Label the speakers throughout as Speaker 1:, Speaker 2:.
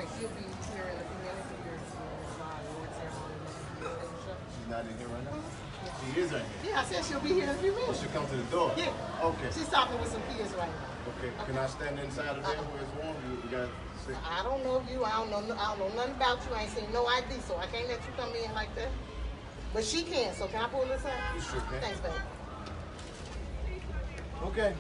Speaker 1: Okay, she'll be here in a few minutes.
Speaker 2: She's not in here right now? She is in here?
Speaker 1: Yeah, I said she'll be here in a few
Speaker 2: Oh,
Speaker 1: minutes.
Speaker 2: she'll come to the door?
Speaker 1: Yeah.
Speaker 2: Okay.
Speaker 1: She's talking with some kids right now.
Speaker 2: Okay. Can I stand inside of there where it's warm? You got to sit?
Speaker 1: I don't know you. I don't know nothing about you. I ain't seen no ID, so I can't let you come in like that. But she can, so can I pull this out?
Speaker 2: You sure can.
Speaker 1: Thanks, baby.
Speaker 2: Okay.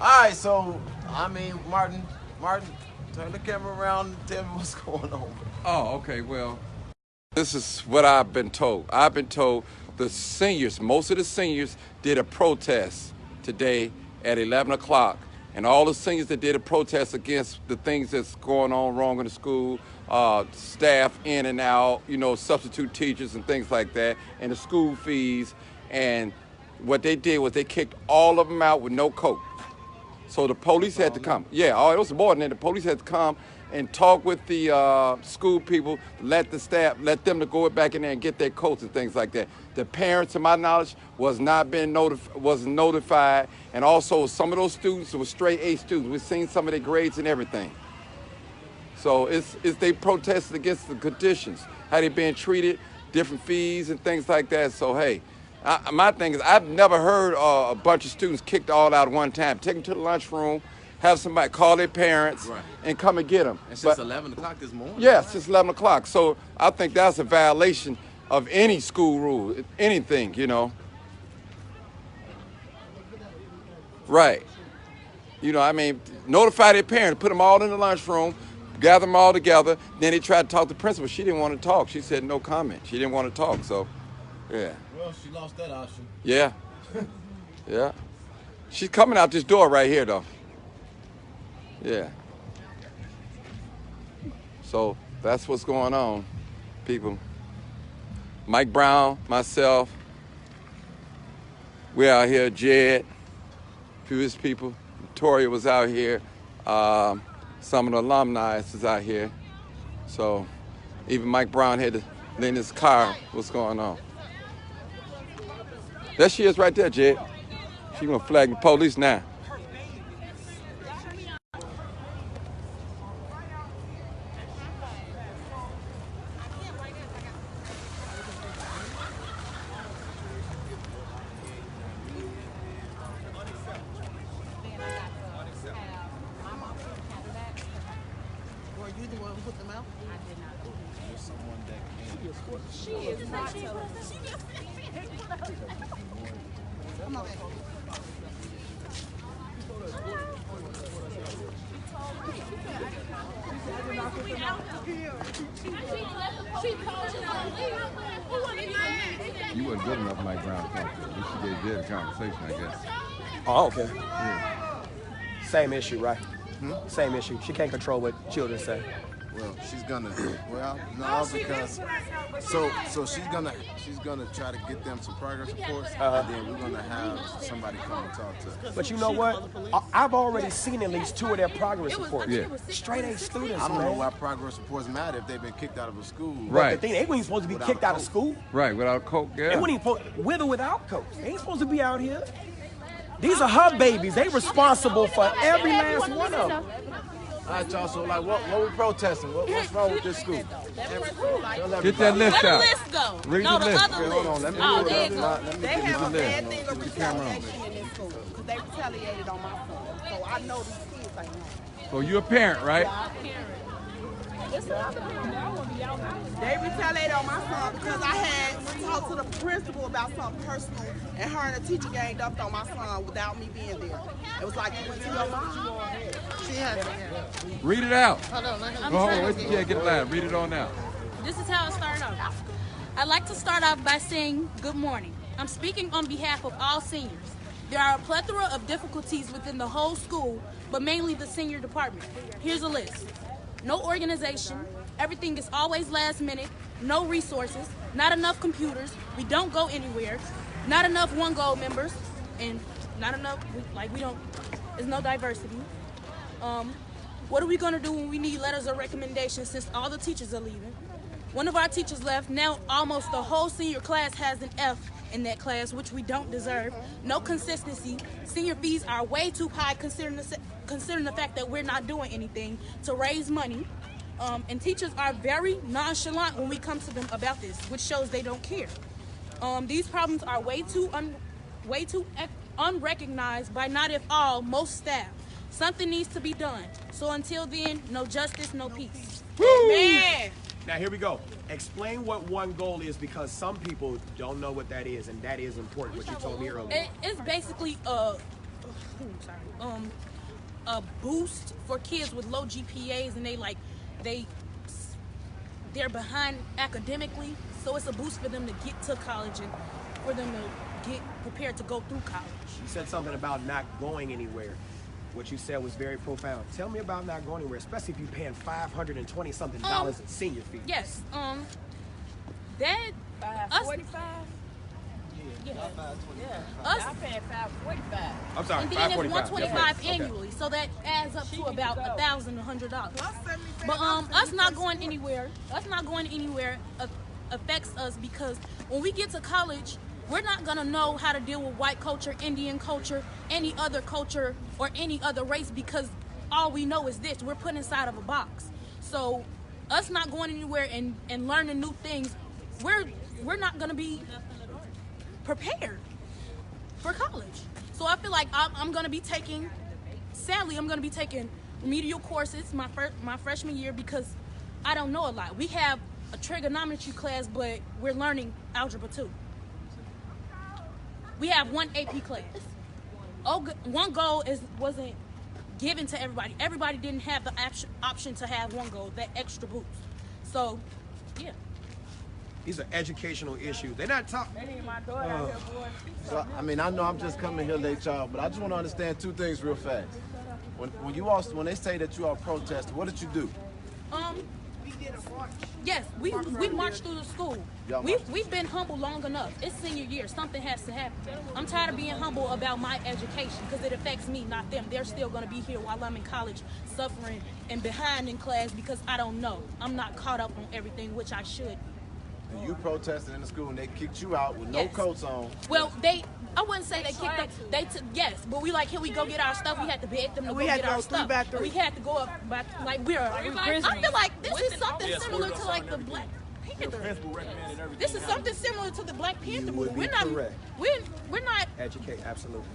Speaker 2: All right, so, I mean, Martin, turn the camera around and tell me what's going on.
Speaker 3: Oh, okay, well, this is what I've been told. I've been told the seniors, most of the seniors did a protest today at 11 o'clock. And all the seniors that did a protest against the things that's going on wrong in the school, staff in and out, you know, substitute teachers and things like that, and the school fees. And what they did was they kicked all of them out with no coat. So the police had to come. Yeah, it was more than that. The police had to come and talk with the school people, let the staff, let them to go back in there and get their coats and things like that. The parents, to my knowledge, wasn't notified, and also some of those students were straight A students. We've seen some of their grades and everything. So it's they protested against the conditions, how they being treated, different fees and things like that. So hey. My thing is, I've never heard a bunch of students kicked all out at one time. Take them to the lunchroom, have somebody call their parents, and come and get them.
Speaker 2: And since 11 o'clock this morning?
Speaker 3: Yes, since 11 o'clock. So I think that's a violation of any school rule, anything, you know. Right. You know, I mean, notify their parents, put them all in the lunchroom, gather them all together. Then they tried to talk to the principal. She didn't want to talk. She said no comment. She didn't want to talk, so, yeah.
Speaker 2: Well, she lost that option.
Speaker 3: Yeah. Yeah. She's coming out this door right here, though. Yeah. So that's what's going on, people. Mike Brown, myself, we're out here. Jed, a few of his people. Victoria was out here. Some of the alumni is out here. So even Mike Brown had to lend his car. What's going on? There she is right there, Jed. She gonna flag the police now.
Speaker 1: Were you the one who put them out?
Speaker 4: I did not.
Speaker 2: There's someone that can.
Speaker 4: She is not telling us.
Speaker 1: Come on, baby.
Speaker 3: You wasn't good enough, Mike Brown, to talk to her. She gave Jed a conversation, I guess.
Speaker 5: Oh, okay.
Speaker 3: Yeah.
Speaker 5: Same issue, right? Same issue. She can't control what children say.
Speaker 2: Well, she's gonna. Well, no, because so she's gonna try to get them some progress reports, and then we're gonna have somebody come and talk to her.
Speaker 5: But you know what? I've already seen at least 2 of their progress reports.
Speaker 3: Yeah.
Speaker 5: Straight A students,
Speaker 2: I don't
Speaker 5: man.
Speaker 2: know why progress reports matter if they've been kicked out of a school.
Speaker 3: Right.
Speaker 5: The thing, they weren't even supposed to be
Speaker 2: Without
Speaker 5: kicked
Speaker 2: a
Speaker 5: out of
Speaker 2: coat.
Speaker 5: school.
Speaker 3: Right, without a coat,
Speaker 5: They
Speaker 3: yeah.
Speaker 5: weren't even with or without coats. They ain't supposed to be out here. These are her babies. They responsible for every last one of them.
Speaker 2: All right, y'all. So, like, what we protesting? What's wrong with this school?
Speaker 3: Get that list
Speaker 4: Where the
Speaker 3: out.
Speaker 4: list go?
Speaker 3: Read
Speaker 4: No,
Speaker 3: the
Speaker 4: the
Speaker 3: list.
Speaker 4: other
Speaker 2: Hold on, let me
Speaker 4: Oh,
Speaker 2: do
Speaker 4: there
Speaker 2: it.
Speaker 4: you go.
Speaker 2: Let me
Speaker 6: They
Speaker 2: get
Speaker 6: have a
Speaker 2: the
Speaker 6: bad
Speaker 2: list.
Speaker 6: thing of retaliation in this school because they retaliated on my son. So I know these kids ain't wrong.
Speaker 3: So you're a parent, right?
Speaker 6: They retaliated on my son because I had talked to the principal about something personal, and her and the teacher ganged up on my son without me being there. It was like you went to your mom.
Speaker 1: She has it, yeah.
Speaker 3: Read it out.
Speaker 1: Hold on, let her-
Speaker 3: Hold on, wait till Jed get it loud. Read it on out.
Speaker 4: This is how it started off. I'd like to start off by saying good morning. I'm speaking on behalf of all seniors. There are a plethora of difficulties within the whole school, but mainly the senior department. Here's a list. No organization, everything is always last minute, no resources, not enough computers, we don't go anywhere, not enough One Goal members, and not enough, there's no diversity. What are we gonna do when we need letters of recommendation since all the teachers are leaving? One of our teachers left, now almost the whole senior class has an F in that class, which we don't deserve. No consistency. Senior fees are way too high considering the fact that we're not doing anything to raise money. And teachers are very nonchalant when we come to them about this, which shows they don't care. These problems are way too unrecognized by not if all, most staff. Something needs to be done. So until then, no justice, no peace.
Speaker 6: Man.
Speaker 5: Now here we go. Explain what one goal is, because some people don't know what that is, and that is important, what you told me earlier.
Speaker 4: It's basically a boost for kids with low GPAs, and they're behind academically, so it's a boost for them to get to college and for them to get prepared to go through college.
Speaker 5: You said something about not going anywhere. What you said was very profound. Tell me about not going anywhere, especially if you're paying $520-something in senior fees.
Speaker 4: Yes. That us.
Speaker 7: 45.
Speaker 4: Yeah.
Speaker 7: Yeah.
Speaker 4: Us.
Speaker 7: I'm paying $545.
Speaker 5: I'm sorry,
Speaker 4: And then it's
Speaker 5: $545.
Speaker 4: $125 annually, so that adds up to about $1,100. But us not going anywhere affects us, because when we get to college, we're not gonna know how to deal with white culture, Indian culture, any other culture, or any other race, because all we know is this: we're put inside of a box. So us not going anywhere and learning new things, we're not gonna be prepared for college. So I feel like I'm gonna be taking remedial courses my freshman year, because I don't know a lot. We have a trigonometry class, but we're learning algebra 2. We have one AP class. One goal wasn't given to everybody. Everybody didn't have the option to have one goal, that extra boost. So, yeah.
Speaker 5: These are educational issues. They're not talking.
Speaker 7: They need my daughter out here, boy.
Speaker 2: So, I mean, I know I'm just coming here late, y'all, but I just want to understand two things real fast. When they say that you are protesting, what did you do?
Speaker 4: Yes, we marched through the school. We've been humble long enough. It's senior year. Something has to happen. I'm tired of being humble about my education, because it affects me, not them. They're still going to be here while I'm in college, suffering and behind in class because I don't know. I'm not caught up on everything, which I should be.
Speaker 2: And you protested in the school and they kicked you out with no coats on.
Speaker 4: Well, I wouldn't say they kicked us. Yes, but we like, can we go get our stuff? We had to beg them to go get our stuff. We had to go up by, like, I feel like this is something similar to like the Black Panther. This is something similar to the Black Panther movie. We're not
Speaker 5: Educate, absolutely.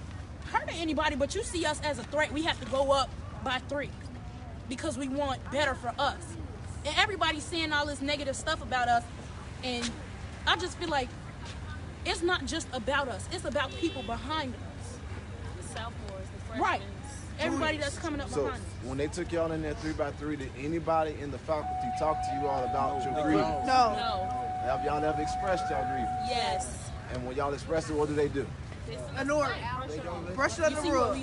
Speaker 4: hurting anybody, but you see us as a threat. We have to go up by 3 because we want better for us. And everybody's saying all this negative stuff about us, and I just feel like it's not just about us. It's about people behind us.
Speaker 7: The sophomores, the freshmen.
Speaker 4: Right. Everybody that's coming up
Speaker 2: So
Speaker 4: behind us.
Speaker 2: when they took y'all in there 3x3, did anybody in the faculty talk to you all about your grievance?
Speaker 6: No.
Speaker 7: No.
Speaker 2: Have y'all never expressed y'all grievance?
Speaker 7: Yes.
Speaker 2: And when y'all express it, what do?
Speaker 6: An order. Brush it under the rug.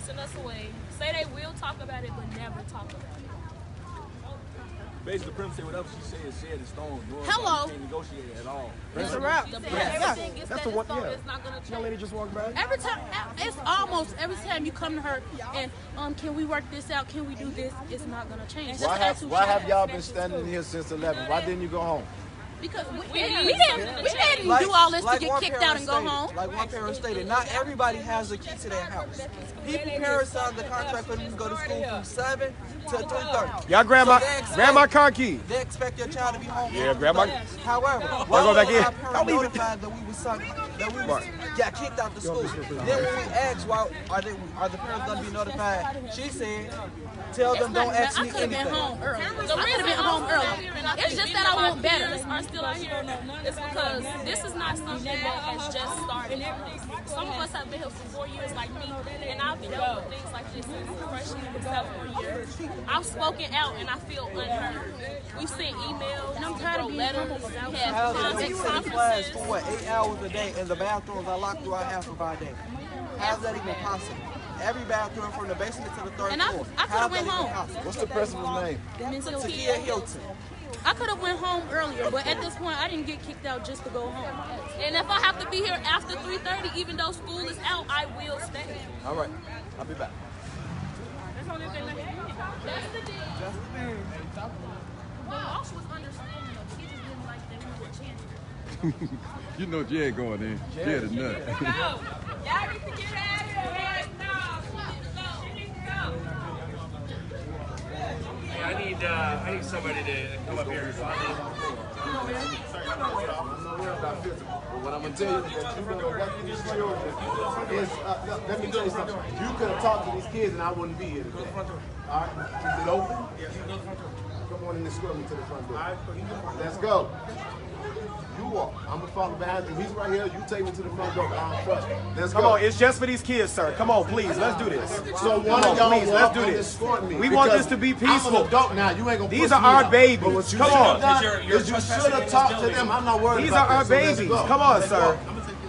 Speaker 7: Send us away. Say they will talk about it, but never talk about it.
Speaker 8: Basically, the prim said whatever she said is said in stone.
Speaker 4: Hello.
Speaker 8: You can't negotiate it at all.
Speaker 6: It's a wrap.
Speaker 7: Everything is
Speaker 5: That's
Speaker 7: set
Speaker 5: the
Speaker 7: in
Speaker 5: one.
Speaker 7: stone.
Speaker 5: Yeah.
Speaker 7: It's not gonna
Speaker 5: Young lady
Speaker 7: change.
Speaker 5: just walked by.
Speaker 4: Every time, it's almost every time you come to her and can we work this out? Can we do this? It's not gonna change.
Speaker 2: Why have y'all been standing here since 11? Why didn't you go home?
Speaker 4: Because we didn't do all this to get kicked out and go home.
Speaker 9: Like one parent stated, not everybody has a key to their house. People parents signed the contract for them to go to school from 7 to 3:30.
Speaker 5: Y'all grab my car key.
Speaker 9: They expect their child to be home.
Speaker 5: Yeah, grab my.
Speaker 9: However,
Speaker 5: Go
Speaker 9: why
Speaker 5: back
Speaker 9: was
Speaker 5: in.
Speaker 9: our parent notified that we got kicked out the school? Then when we asked why are the parents gonna be notified, she said, "Tell them don't ask me
Speaker 4: I could have been
Speaker 9: anything."
Speaker 4: home early. I could have been home early. It's just that I want better.
Speaker 7: Are still out here. It's because this is not something that has just started. Some of us have been here for 4 years, like me, and I've dealt with things like this since freshman and sophomore year. I've spoken out, and I feel unheard. We've sent emails, and I'm tired of letters. We have
Speaker 9: How's that?
Speaker 7: contact
Speaker 9: You in the class
Speaker 7: conferences.
Speaker 9: for what, 8 hours a day, and the bathrooms are locked throughout half of our day. How's that even possible? Every bathroom from the basement to the third
Speaker 4: And
Speaker 9: floor.
Speaker 4: I could
Speaker 9: How's
Speaker 4: have
Speaker 9: that
Speaker 4: went
Speaker 9: even
Speaker 4: home.
Speaker 9: possible?
Speaker 2: What's the principal's name?
Speaker 9: Takia Hilton.
Speaker 4: I could have went home earlier, but at this point, I didn't get kicked out just to go home.
Speaker 7: And if I have to be here after 3:30, even though school is out, I will stay.
Speaker 2: All right, I'll be back.
Speaker 7: That's the deal. The loss was understanding, though. Teachers didn't like that we were chanting.
Speaker 3: You know Jed going in. Jed is nuts.
Speaker 7: Y'all need to get out of here.
Speaker 10: I need somebody to come up here and find it.
Speaker 2: But what I'm gonna tell you is that you're gonna work with these children. Let me tell you something. You could have talked to these kids and I wouldn't be here today. All right? Is it open? Come on in and escort me to the front door. Let's go. You walk. I'm gonna follow behind you. He's right here. You take me to the front door. I don't trust you. Let's go.
Speaker 5: Come on, it's just for these kids, sir. Come on, please, let's do this.
Speaker 2: So one of y'all
Speaker 5: please, let's do this.
Speaker 2: escort me.
Speaker 5: We want this to be peaceful.
Speaker 2: I'm an adult now. You ain't gonna
Speaker 5: These
Speaker 2: push
Speaker 5: are
Speaker 2: me
Speaker 5: our
Speaker 2: out.
Speaker 5: babies.
Speaker 2: But what you
Speaker 5: Come on.
Speaker 2: you should have talked to them. I'm not worried
Speaker 5: These
Speaker 2: about
Speaker 5: are our
Speaker 2: this, so let's
Speaker 5: babies.
Speaker 2: go.
Speaker 5: Come on,
Speaker 2: Let's
Speaker 5: sir.
Speaker 2: go.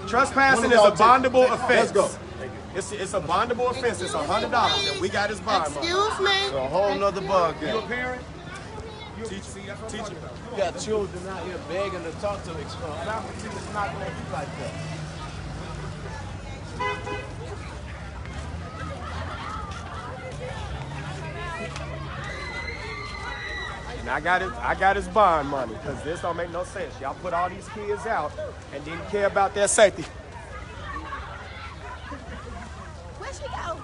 Speaker 5: Trespassing is a bondable offense.
Speaker 2: Let's go.
Speaker 5: It's a bondable offense. It's $100, and we got his bond money.
Speaker 1: Excuse me?
Speaker 2: It's a whole nother bug game.
Speaker 5: You a parent?
Speaker 2: Teacher. You got children out here begging to talk to each other. Faculty is not going to be like that.
Speaker 5: And I got his bond money, because this don't make no sense. Y'all put all these kids out and didn't care about their safety.
Speaker 4: Where'd she go?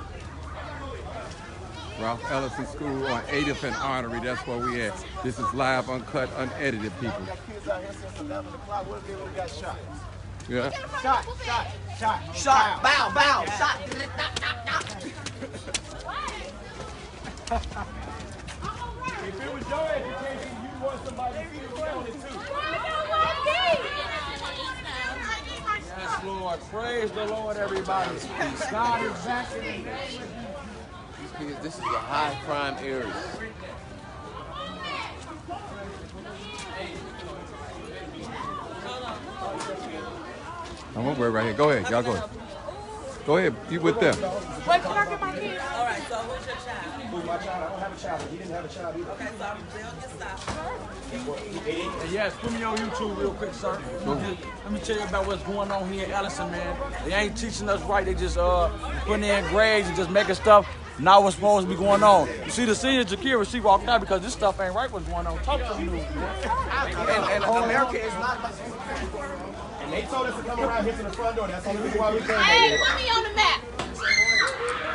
Speaker 3: Ralph Ellison School on 80th and Artery. That's where we at. This is live, uncut, unedited, people.
Speaker 2: We got kids out here since 11 o'clock. What if they would have got shot?
Speaker 3: Yeah.
Speaker 9: Shot, bow, shot.
Speaker 5: If it was your education, you'd want somebody to feed around it too.
Speaker 8: Yes, Lord. Praise the Lord, everybody. God is back in the name of Jesus.
Speaker 11: This is a high crime area.
Speaker 3: I'm over right here. Go ahead. Y'all go ahead. Go ahead. You with them.
Speaker 7: Wait, can I get my kids?
Speaker 12: All right, so who's your child?
Speaker 5: Who's my child? I don't have a child. He didn't have a child either.
Speaker 12: Okay, so they'll get stopped.
Speaker 8: Yes, put me on YouTube real quick, sir. Let me tell you about what's going on here in Ellison, man. They ain't teaching us right. They just putting in grades and just making stuff not what's supposed to be going on. You see the senior Jakira, she walked out because this stuff ain't right what's going on. Talk to me.
Speaker 5: And America is not like this. And they told us to come around here to the front door. That's the only reason why we came here.
Speaker 4: Put me on the map.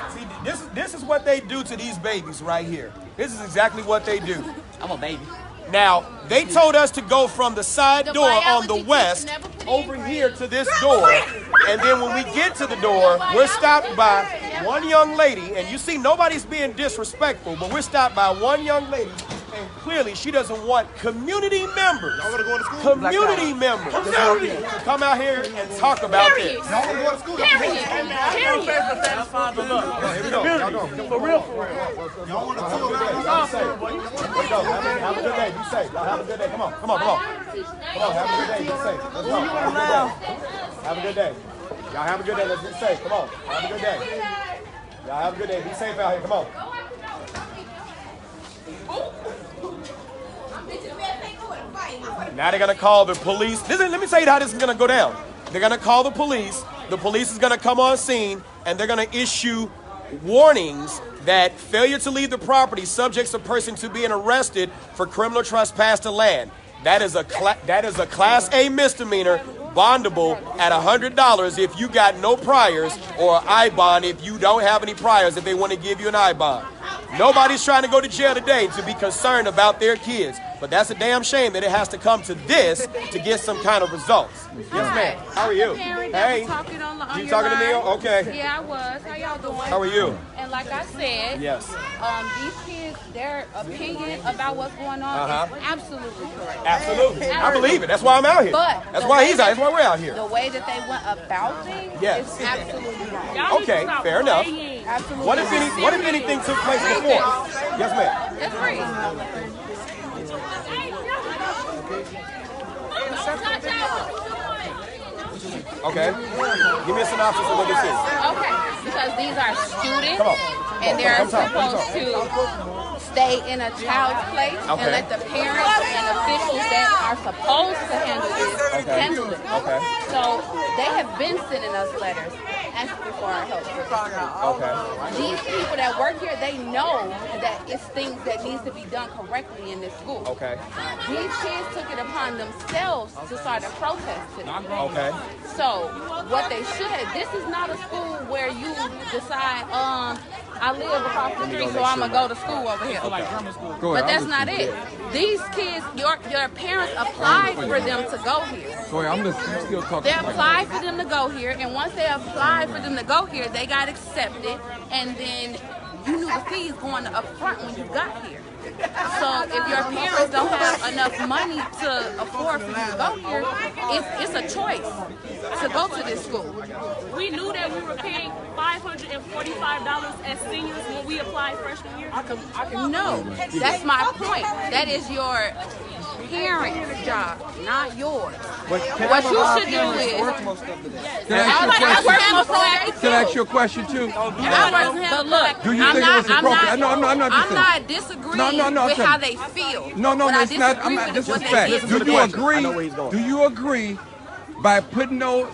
Speaker 5: See, this is what they do to these babies right here. This is exactly what they do.
Speaker 12: I'm a baby.
Speaker 5: Now, they told us to go from the side door on the west over here to this door. And then when we get to the door, we're stopped by one young lady. And you see, nobody's being disrespectful, but we're stopped by one young lady. And clearly, she doesn't want community members, community members to come out here and talk about this.
Speaker 4: Period. Period.
Speaker 5: Here we go. Y'all go. For real. Y'all want to have a good day. Be safe. Y'all have a good day. Come on. Come on, have a good day. Be safe. Let's go. Have a good day. Y'all have a good day. Let's be safe. Come on. Have a good day. Y'all have a good day. Be safe out here. Come on. Now they're going to call the police. Let me tell you how this is going to go down. They're going to call the police. The police is going to come on scene, and they're going to issue warnings that failure to leave the property subjects a person to being arrested for criminal trespass to land. That is a Class A misdemeanor, bondable at $100 if you got no priors, or I-bond if you don't have any priors, if they want to give you an I-bond. Nobody's trying to go to jail today to be concerned about their kids, but that's a damn shame that it has to come to this to get some kind of results. Yes, ma'am. How are you?
Speaker 4: Hey.
Speaker 5: You talking to me? Okay.
Speaker 4: Yeah, I was. How y'all doing?
Speaker 5: How are you?
Speaker 4: And like I said,
Speaker 5: yes.
Speaker 4: These kids, their opinion about what's going on is absolutely correct.
Speaker 5: Absolutely. I believe it. That's why I'm out here.
Speaker 4: But
Speaker 5: that's why he's out. That's why we're out here.
Speaker 4: The way that they went about things is absolutely wrong.
Speaker 5: Okay, fair enough.
Speaker 4: Absolutely.
Speaker 5: What if anything took place before? Yes, ma'am.
Speaker 4: That's free.
Speaker 5: Okay. Give me a synopsis of what this is.
Speaker 4: Okay. Because these are students and they're supposed to stay in a child's place and let the parents and officials that are supposed to handle this handle it.
Speaker 5: Okay.
Speaker 4: So they have been sending us letters
Speaker 13: asking for our help.
Speaker 5: Okay.
Speaker 13: These people that work here, they know that it's things that needs to be done correctly in this school.
Speaker 5: Okay.
Speaker 13: These kids took it upon themselves to start a protest today.
Speaker 5: Okay.
Speaker 13: So what they should have, this is not a school where you decide, I live across the street, so I'm gonna go to school over here. But that's not it. These kids, your parents applied for them to go here.
Speaker 3: Go ahead, I'm still talking.
Speaker 13: They applied for them to go here, and once they applied for them to go here, they got accepted, and then you knew the fees going up front when you got here. So if your parents don't have enough money to afford for you to go here, it's a choice to go to this school.
Speaker 7: We knew that we were paying $545 as seniors when we applied freshman year.
Speaker 13: No, that's my point. That is your parents' job, not yours. What you should do is,
Speaker 3: Can I ask you a question too?
Speaker 13: but look,
Speaker 3: Do you think it was appropriate? No, I'm not
Speaker 13: I'm not disagreeing with how they feel.
Speaker 3: No,
Speaker 13: but
Speaker 3: it's not. I'm not. This is fact. Do you agree? Do you agree? By putting all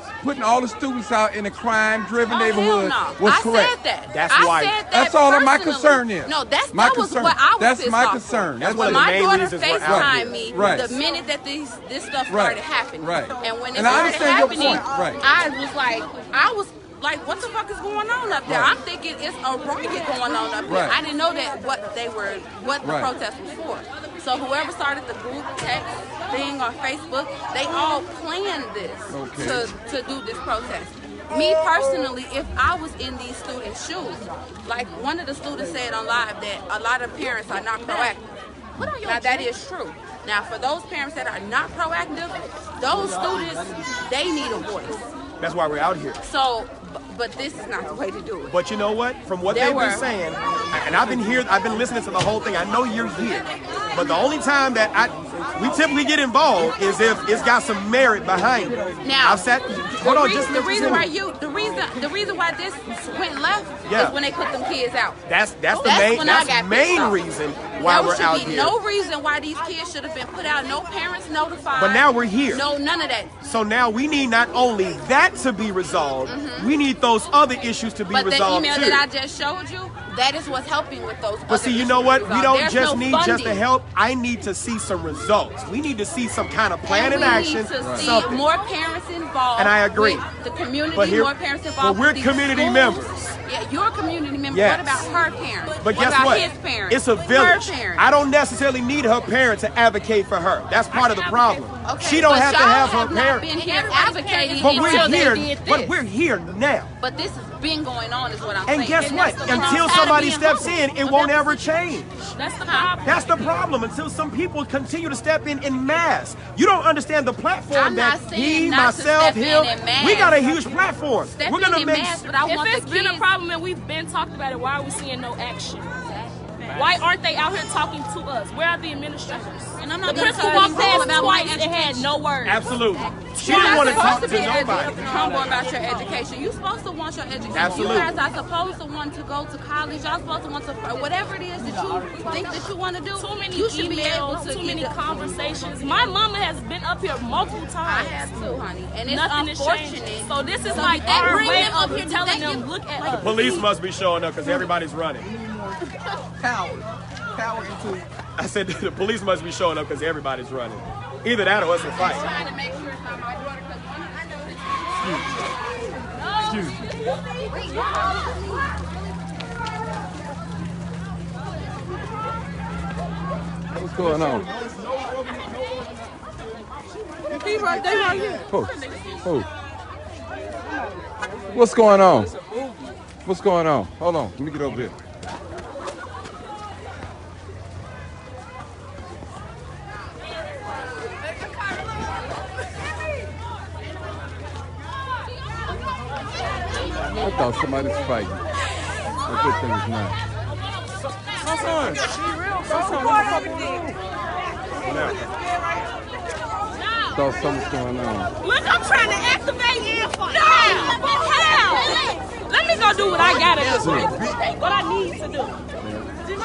Speaker 3: the students out in a crime-driven neighborhood was correct.
Speaker 13: I said that.
Speaker 5: That's
Speaker 13: why. Said that
Speaker 3: that's all my concern is.
Speaker 13: No, that
Speaker 3: my
Speaker 13: was
Speaker 3: concern.
Speaker 13: what I was
Speaker 3: That's
Speaker 13: pissed
Speaker 3: my
Speaker 13: off
Speaker 3: concern.
Speaker 5: That's
Speaker 13: when
Speaker 5: one of the
Speaker 13: my
Speaker 5: main
Speaker 13: daughter
Speaker 5: reasons we're out
Speaker 13: FaceTimed me
Speaker 3: Right.
Speaker 13: the minute that this stuff started happening.
Speaker 3: Right.
Speaker 13: And when it
Speaker 3: And I
Speaker 13: started
Speaker 3: understand your
Speaker 13: happening,
Speaker 3: point. Right.
Speaker 13: I was like, what the fuck is going on up there? I'm thinking it's a riot going on up here.
Speaker 3: Right.
Speaker 13: I didn't know that what the protest was for. So whoever started the group text thing on Facebook, they all planned this to do this protest. Me personally, if I was in these students' shoes, like one of the students said on live that a lot of parents are not proactive. Now that is true. Now for those parents that are not proactive, those students, they need a voice.
Speaker 5: That's why we're out here.
Speaker 13: So, but this is not the way to do it.
Speaker 5: But you know what? From what they've been saying, and I've been listening to the whole thing. I know you're here. But the only time that we typically get involved is if it's got some merit behind it.
Speaker 13: Now,
Speaker 5: I've sat,
Speaker 13: the reason why this went left is when they put them kids out.
Speaker 5: That's the main reason why we're out here.
Speaker 13: There should be no reason why these kids should have been put out. No parents notified.
Speaker 5: But now we're here.
Speaker 13: No, none of that.
Speaker 5: So now we need not only that to be resolved, we need those other issues to be resolved
Speaker 13: But the email
Speaker 5: too.
Speaker 13: that I just showed you, that is what's helping with those.
Speaker 5: But see, you know what? We don't just need
Speaker 13: funding.
Speaker 5: just the help. I need to see some results. We need to see some kind of plan in action.
Speaker 13: We need to see
Speaker 5: something.
Speaker 13: more parents involved.
Speaker 5: And I agree.
Speaker 13: With the community,
Speaker 5: But
Speaker 13: more parents involved.
Speaker 5: But we're
Speaker 13: with
Speaker 5: community
Speaker 13: schools.
Speaker 5: members.
Speaker 13: Yeah, you're a community member.
Speaker 5: Yes.
Speaker 13: What about her parents?
Speaker 5: But
Speaker 13: what
Speaker 5: guess
Speaker 13: about
Speaker 5: what?
Speaker 13: his parents?
Speaker 5: It's a village.
Speaker 13: Her parents.
Speaker 5: I don't necessarily need her parent to advocate for her. That's part of the problem.
Speaker 13: Okay,
Speaker 5: She don't
Speaker 13: but
Speaker 5: have to
Speaker 13: y'all
Speaker 5: have her
Speaker 13: not
Speaker 5: parent.
Speaker 13: been here advocating
Speaker 5: But
Speaker 13: until
Speaker 5: we're
Speaker 13: they
Speaker 5: here.
Speaker 13: did this.
Speaker 5: But we're here now.
Speaker 13: But this has been going on, is what I'm saying.
Speaker 5: And guess what?
Speaker 13: that's the
Speaker 5: Until
Speaker 13: problem.
Speaker 5: somebody
Speaker 13: Gotta be
Speaker 5: steps
Speaker 13: humble.
Speaker 5: in, it won't ever change.
Speaker 7: That's the problem.
Speaker 5: That's the problem. Until some people continue to step in mass. You don't understand the platform
Speaker 13: I'm
Speaker 5: that
Speaker 13: not
Speaker 5: he,
Speaker 13: saying not to
Speaker 5: myself,
Speaker 13: step in
Speaker 5: him.
Speaker 13: en masse.
Speaker 5: We got a huge platform.
Speaker 13: Step
Speaker 5: We're gonna
Speaker 13: in
Speaker 5: make.
Speaker 13: mass, but I want
Speaker 7: If it's
Speaker 13: the
Speaker 7: been a
Speaker 13: kids.
Speaker 7: problem and we've been talking about it, why are we seeing no action? Why aren't they out here talking to us? Where are the administrators?
Speaker 4: And I'm
Speaker 7: The
Speaker 4: not going to
Speaker 7: principal
Speaker 4: tell
Speaker 7: walked
Speaker 4: you
Speaker 7: past
Speaker 4: about
Speaker 7: twice
Speaker 4: my
Speaker 7: and had no words.
Speaker 5: Absolutely. She
Speaker 13: You're
Speaker 5: didn't
Speaker 13: not
Speaker 5: want to talk
Speaker 13: supposed
Speaker 5: to
Speaker 13: be
Speaker 5: nobody.
Speaker 13: humble about your education. You're supposed to want your education.
Speaker 5: Absolutely.
Speaker 13: You guys are supposed to want to go to college. Y'all supposed to want to whatever it is that you think that you want to do.
Speaker 7: Too many
Speaker 13: you should be able
Speaker 7: emails,
Speaker 13: to
Speaker 7: too many
Speaker 13: get the-
Speaker 7: conversations. My mama has been up here multiple times.
Speaker 13: I have too, honey, and it's
Speaker 7: Nothing is
Speaker 13: unfortunate.
Speaker 7: changing. So this is
Speaker 13: So
Speaker 7: like
Speaker 13: they
Speaker 7: our
Speaker 13: bring
Speaker 7: way
Speaker 13: them up
Speaker 7: of
Speaker 13: here to
Speaker 7: telling
Speaker 13: thank
Speaker 7: them,
Speaker 13: you.
Speaker 7: look at
Speaker 5: The
Speaker 7: us.
Speaker 5: police must be showing up because everybody's running.
Speaker 9: Coward into.
Speaker 5: I said the police must be showing up because everybody's running. Either that or us a fight.
Speaker 13: Trying to make sure it's not my daughter because
Speaker 3: What's going on?
Speaker 6: He right there, right here.
Speaker 3: Who? What's going on? What's going on? Hold on. Let me get over here. I thought somebody was fighting. I good thing it's not. Thought something was going on.
Speaker 7: Look, I'm trying to activate info. How? Let me go do what I gotta do. What I need to do.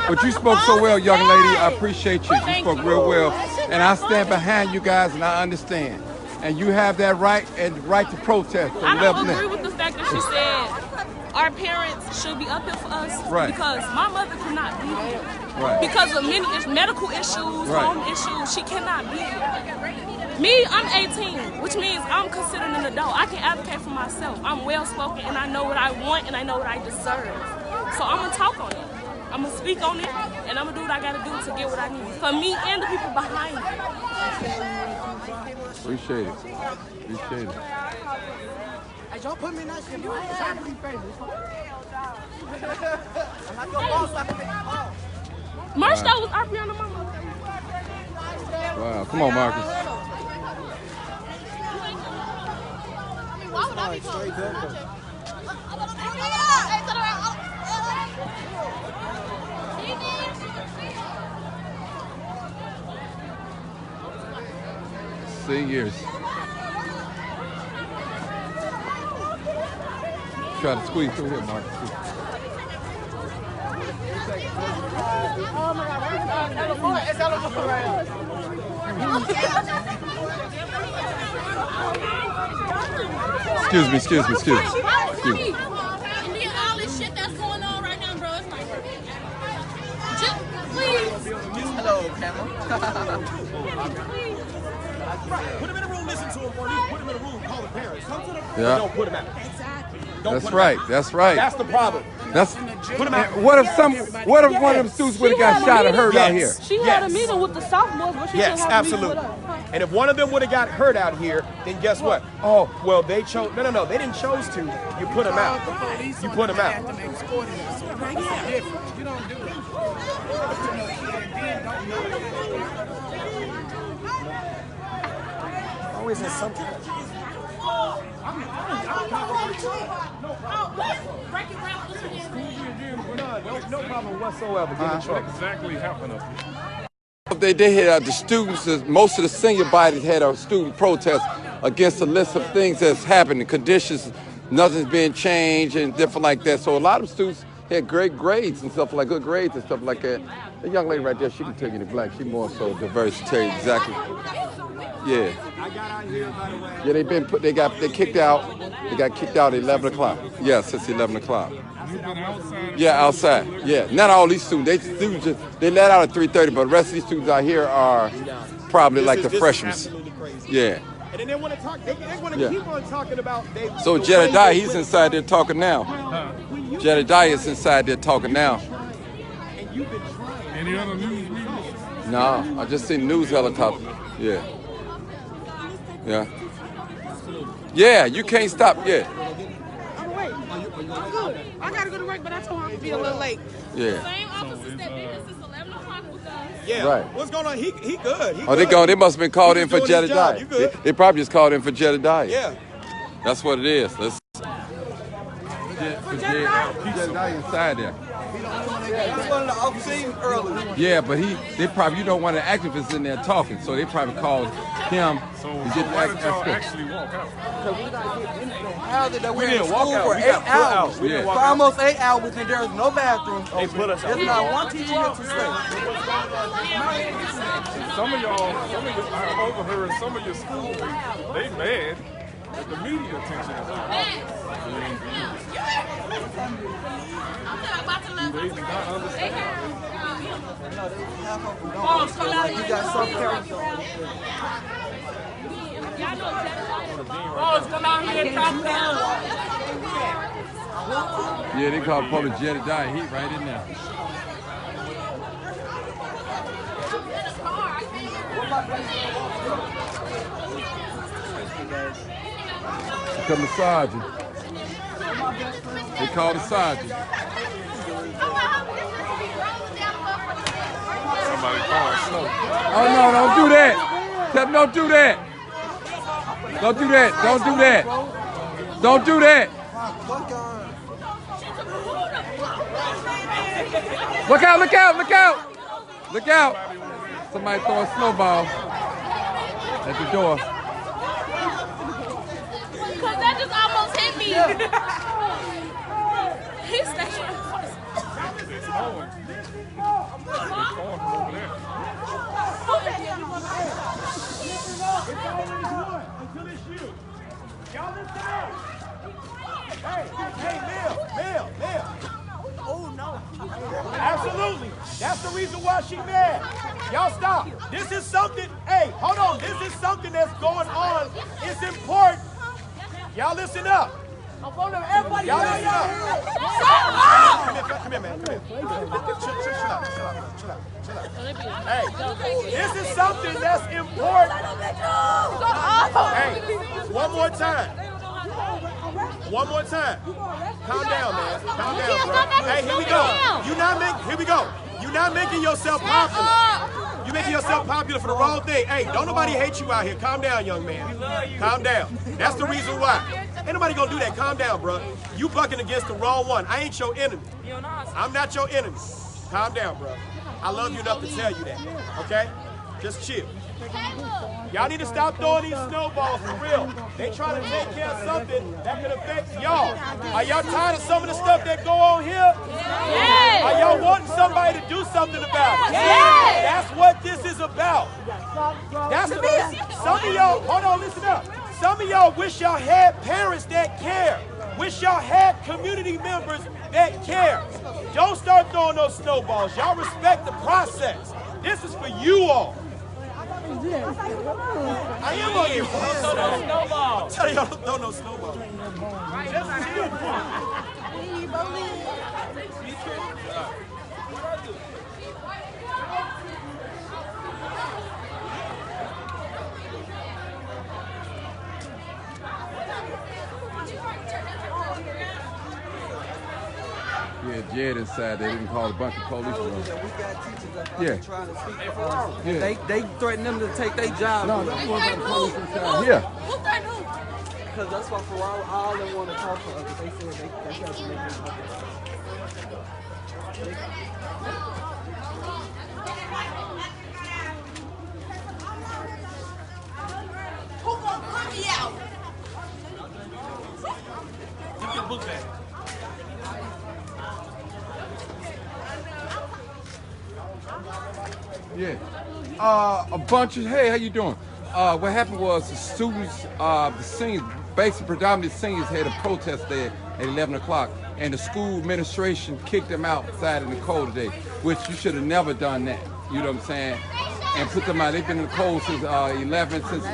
Speaker 3: But you spoke so well, young lady. I appreciate you. You spoke real well. And I stand behind you guys and I understand. And you have that right and right to protest.
Speaker 7: I don't agree with the fact fact that she said our parents should be up here for us.
Speaker 3: Right.
Speaker 7: Because my mother cannot be here.
Speaker 3: Right.
Speaker 7: Because of many medical issues, home issues, she cannot be here. Me, I'm 18, which means I'm considered an adult. I can advocate for myself. I'm well-spoken, and I know what I want, and I know what I deserve. So I'm going to talk on it. I'm going to speak on it, and I'm going to do what I got to do to get what I need. For me and the people behind me.
Speaker 3: Appreciate it. Appreciate it.
Speaker 9: Hey, don't put me in that shit, bro. I'm trying to be famous. I'm not your boss. I can make you call.
Speaker 7: March, that was Ariana Mama.
Speaker 3: Wow. Come on, Marcus.
Speaker 7: Why would I be calling?
Speaker 3: Seniors. Try to squeeze through here, Marcus.
Speaker 9: Oh my God, it's Ellison right now.
Speaker 3: Excuse me.
Speaker 4: And then all this shit that's going on right now, bro, it's like, just please.
Speaker 9: Hello, camera.
Speaker 5: Put him in a room, listen to him, or at least put him in a room, call the parents. Come to the
Speaker 3: Yeah.
Speaker 5: Don't put him out.
Speaker 3: That's right. That's right.
Speaker 5: That's the problem.
Speaker 3: That's
Speaker 5: put him out.
Speaker 3: What if one of them students would have got shot or hurt out here?
Speaker 7: She had a meeting with the sophomores, but she didn't have a meeting with us.
Speaker 5: And if one of them would have got hurt out here, then guess what? Oh, well, they chose. No, they didn't chose to. You put them out. You put them out.
Speaker 9: You don't do it.
Speaker 5: Always in something. No problem whatsoever.
Speaker 14: What exactly happened up here?
Speaker 3: They had the students, most of the senior bodies had a student protest against a list of things that's happening, conditions, nothing's being changed and different like that. So a lot of students had great grades and stuff like good grades and stuff like that. The young lady right there, she can tell you the black, she's more so diverse to tell you exactly. Yeah. Yeah, they got kicked out. They got kicked out at 11 o'clock. Yeah, since 11 o'clock. Yeah, outside. Yeah, not all these students. They let out at 3:30, but the rest of these students out here are probably like the freshmen. Yeah.
Speaker 5: And then they want to talk. They want to keep on talking about.
Speaker 3: So Jedediah, he's inside there talking now. Jedediah is inside there talking now.
Speaker 14: Any other news media?
Speaker 3: No, I just seen news helicopter. Yeah. Yeah. Yeah, you can't stop. Yeah.
Speaker 6: I'm good. I gotta go to work, but I told him I'd be a little late.
Speaker 3: Yeah.
Speaker 7: Same officer stepped in since 11 o'clock with us.
Speaker 5: Yeah.
Speaker 3: Right.
Speaker 5: What's going on? He good.
Speaker 3: Oh, they must have been called in for Jedediah. They probably just called in for Jedediah.
Speaker 5: Yeah.
Speaker 3: That's what it is. Jedediah inside there.
Speaker 9: He's one of the officers early.
Speaker 3: Yeah, but you don't want the activists in there talking, so they probably called him to get the
Speaker 14: Why did y'all
Speaker 3: activists.
Speaker 14: actually walk out?
Speaker 9: How did that we in
Speaker 5: didn't walk
Speaker 9: school
Speaker 5: out.
Speaker 9: for
Speaker 5: We
Speaker 9: 8
Speaker 5: got put out.
Speaker 9: hours?
Speaker 5: We didn't walk
Speaker 9: For
Speaker 5: out.
Speaker 9: almost 8 hours, and there's no bathroom.
Speaker 5: They put us out.
Speaker 9: There's not one teacher here to stay.
Speaker 14: Some of y'all, I overheard some of your school, they mad at the media attention. They do not understand.
Speaker 9: You got some parents.
Speaker 7: Come out here and talk down.
Speaker 3: Yeah, they called public Jedediah. He right in there. Here come the sergeant. They called the sergeant.
Speaker 14: Somebody called Snow.
Speaker 3: Oh no, don't do that. Tell them don't do that. Don't do that. Don't do that. Don't do that. Look out, look out, look out. Look out. Somebody throwing a snowball at the door.
Speaker 4: Because that just almost hit me. He's staying.
Speaker 14: It's snowing. It's snowing from over there.
Speaker 5: Until it's you. Y'all listen out. Hey, Mel. Oh, no. Absolutely. That's the reason why she mad. Y'all stop. This is something, hey, hold on. This is something that's going on. It's important. Y'all listen up. Everybody, y'all listen up. Come here, man. Come here. Chill out. Hey, this is something that's important. Hey, one more time. Calm down, man. Calm down, bro. Hey, here we go. You're not making yourself popular. You're making yourself popular for the wrong thing. Hey, don't nobody hate you out here. Calm down, young man. Calm down. That's the reason why. Ain't nobody gonna do that. Calm down, bro. You bucking against the wrong one. I ain't your enemy. I'm not your enemy. Calm down, bro. I love you enough to tell you that. Okay? Just chill. Y'all need to stop throwing these snowballs for real. They trying to take care of something that could affect y'all. Are y'all tired of some of the stuff that go on here? Yes. Are y'all wanting somebody to do something about it? Yes. That's what this is about. That's what some of y'all, hold on, listen up. Some of y'all wish y'all had parents that care. Wish y'all had community members that care. Don't start throwing those snowballs. Y'all respect the process. This is for you all. I am on you. Don't throw no snowball. I'm telling y'all, don't throw no snowball. Just chill.
Speaker 3: Yeah, Jed inside. They didn't call a bunch of police.
Speaker 9: Yeah. Trying to speak. They threatened them to take their job.
Speaker 3: No, that's what about the police inside here.
Speaker 9: Because that's why for all they want to talk to us. They said they tried to make them
Speaker 12: Who gonna put me out?
Speaker 10: Keep your book back.
Speaker 3: Yeah. A bunch of, hey, how you doing? What happened was the students, the seniors, basically predominantly seniors had a protest there at 11 o'clock, and the school administration kicked them outside in the cold today, which you should have never done that, you know what I'm saying? And put them out. They've been in the cold since 11, since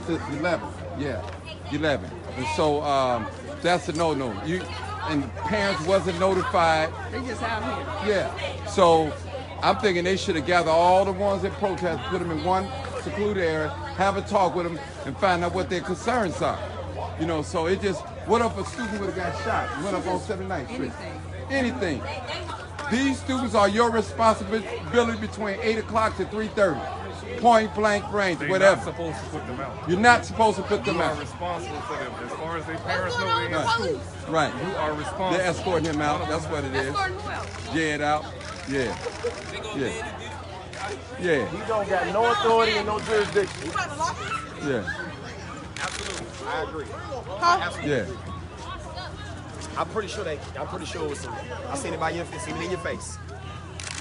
Speaker 3: 11, yeah, 11. And so that's a no-no. And parents wasn't notified.
Speaker 6: They just out here.
Speaker 3: Yeah, so I'm thinking they should have gathered all the ones that protest, put them in one secluded area, have a talk with them, and find out what their concerns are. You know, so it just, what if a student would have got shot, went up on 79th Street? Anything. These students are your responsibility between 8 o'clock to 3:30. Point blank range, whatever.
Speaker 14: You're not supposed to put them out.
Speaker 3: You're not supposed to put them out.
Speaker 14: You are responsible for them. As far as their parents know they're in school.
Speaker 3: Right.
Speaker 14: You are responsible.
Speaker 3: They're escorting him out. That's what it is.
Speaker 4: Escorting who out?
Speaker 3: Jed out. Yeah. Yeah. Yeah.
Speaker 2: He don't got no authority and no jurisdiction.
Speaker 3: Yeah.
Speaker 5: Absolutely. I agree.
Speaker 3: Yeah.
Speaker 5: I'm pretty sure it was some. I seen it in your face.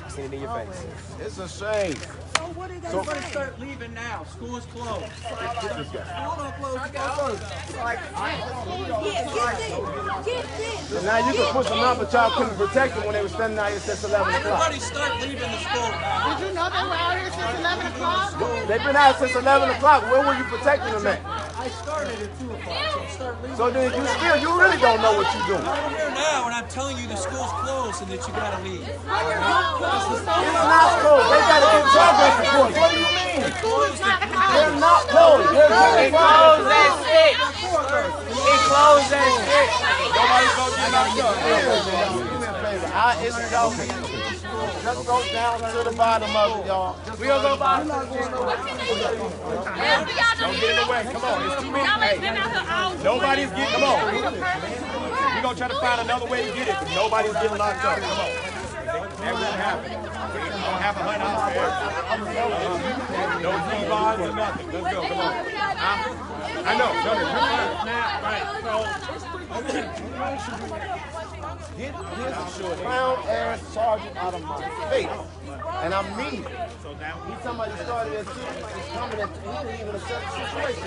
Speaker 5: I seen it in your face.
Speaker 2: It's a shame.
Speaker 9: So what are they going to start leaving now? School is closed. School don't close.
Speaker 2: So now you can push them out, but y'all couldn't protect them when they were standing out here since 11 o'clock.
Speaker 9: Everybody start leaving the school now.
Speaker 1: Did you know they were out here since 11 o'clock?
Speaker 2: They've been out since 11 o'clock. Where were you protecting them at?
Speaker 9: I started at 2 o'clock, so start leaving.
Speaker 2: So then you really don't know what you're doing.
Speaker 9: I'm here now, and I'm telling you the school's closed and that you gotta leave.
Speaker 2: It's not closed. They gotta get progress reports. What do you mean? They're not closed. They're closed at 6. It closed at 6. Nobody's gonna get knocked up. Do me a favor. It's so. Just go down to the bottom of it, y'all. We gonna go bottom.
Speaker 5: Don't get in the way. Come on. It's too many. Hey, nobody's getting. Come on. We're gonna try to find another way to get it, but nobody's getting locked up. Come on. That won't happen. We don't have a hunt out there. No T-bars or nothing. Let's go. Come on. I know. No,
Speaker 2: Get this clown-ass sergeant out of my face. And I mean it. He's somebody started at 2. He's coming at, he didn't even accept the situation.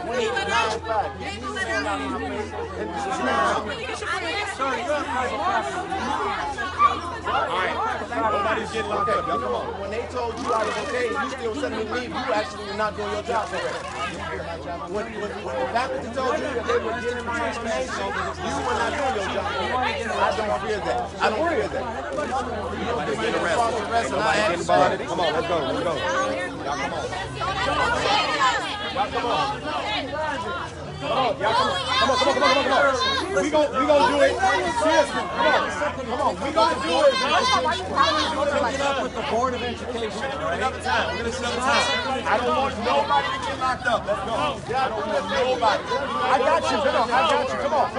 Speaker 2: When he Nobody's getting locked up. Y'all come on. When they told you I was okay, you still sending me leave. You actually were not doing your job correct. When the faculty told you that they were giving me information, you were not doing your job correct. I don't fear that. I don't fear that. Nobody's getting arrested. Come on, let's go. Let's go. Y'all come on. Y'all come on. Come on, y'all come on. We gonna do it. Seriously, come on. We gonna do it.
Speaker 8: Take it up with the Board of Education.
Speaker 2: Another time. We're gonna do another time. I don't want nobody to get locked up. Let's go. I don't want nobody. I got you. Come on. I got you. Come on.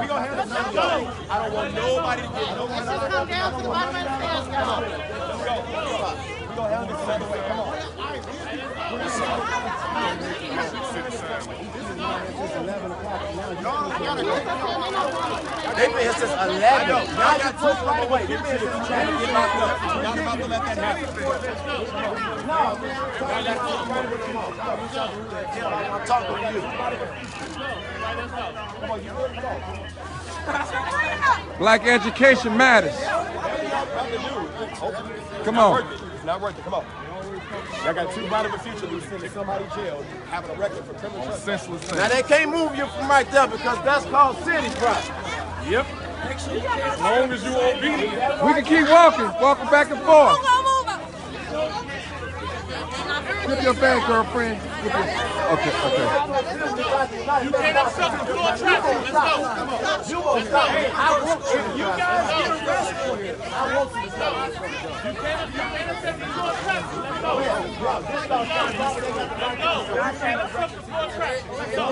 Speaker 2: We gonna handle this. I don't want nobody to get nobody.
Speaker 1: Come down to the bottom of the stairs.
Speaker 2: Come on. Let's go. We gonna handle this another way. Come on. They've been here since 11. Y'all got pushed right away. They've been here since trying to get locked up. Y'all about to let that happen. I'm talking to you.
Speaker 3: Black education matters. Come on.
Speaker 2: It's not worth it. Come on. Y'all got too bright of a future to be sending somebody jail having a record for criminal trespass. Now they can't move you from right there because that's called city crime.
Speaker 14: Yep. As long as you obedient.
Speaker 3: We can keep walking back and forth. Flip your bag, girlfriend. Okay.
Speaker 14: You can't accept the floor traffic. Let's go. Come on.
Speaker 2: You won't stop me. I want you. You guys get arrested. I want you to stop.
Speaker 14: You can't accept the floor traffic. Let's go. You can't accept the floor traffic. Let's go.